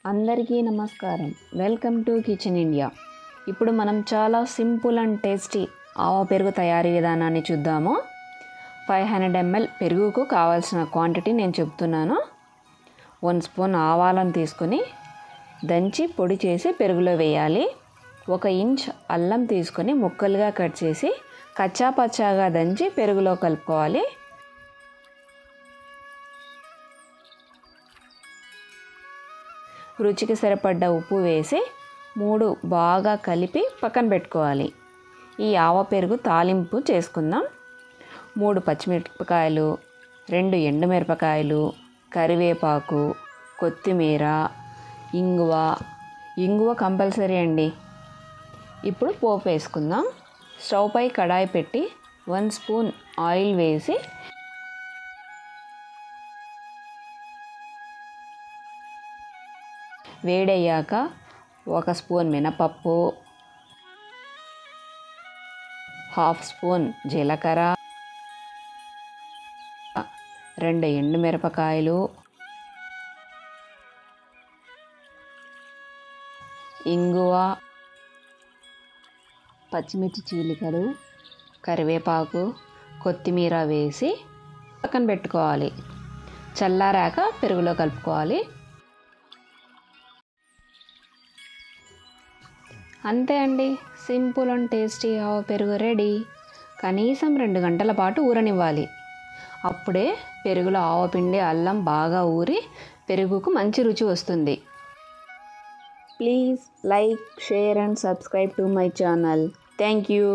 అందరికీ నమస్కారం. Welcome to kitchen India. ఇప్పుడు మనం చాలా సింపుల్ అండ్ టేస్టీ ఆవ పెరుగు తయారీ విధానాన్ని చూద్దాము. 500 ml పెరుగుకు కావాల్సిన క్వాంటిటీ నేను చెప్తున్నాను. 1 స్పూన్ ఆవాలను తీసుకొని దంచి పొడి చేసి పెరుగులో వేయాలి. 1 ఇంచ్ అల్లం తీసుకొని ముక్కలుగా కట్ చేసి కచ్చా పచ్చాగా దంచి పెరుగులో కలుపుకోవాలి. రుచికి సరిపడ్డ ఉప్పు వేసి 3 బాగా కలిపి పక్కన పెట్టుకోవాలి. ఈ ఆవ పెరుగు తాలింపు చేసుకుందాం. 3 పచ్చిమిరపకాయలు, 2 ఎండుమిరపకాయలు, కరివేపాకు, కొత్తిమీర, ఇంగువ కంపల్సరీ అండి. ఇప్పుడు పోపు వేసుకుందాం. స్టవ్ పై కడాయి పెట్టి 1 స్పూన్ ఆయిల్ వేసి వేడయ్యాక 1 స్పూన్ మినపప్పు, 1/2 స్పూన్ జీలకర్ర, 2 ఎండుమిరపకాయలు, ఇంగువ, పచ్చిమిర్చి చీలికలు, కరివేపాకు, కొత్తిమీర వేసి పక్కన పెట్టుకోవాలి. చల్లారాక పెరుగులో కలుపుకోవాలి. అంతే అండి, సింపుల్ అండ్ టేస్టీ ఆవ పెరుగు రెడీ. కనీసం 2 గంటల పాటు ఊరనివ్వాలి. అప్పుడే పెరుగులో ఆవపిండి, అల్లం బాగా ఊరి పెరుగుకు మంచి రుచి వస్తుంది. Please like, share and subscribe to my channel. Thank you.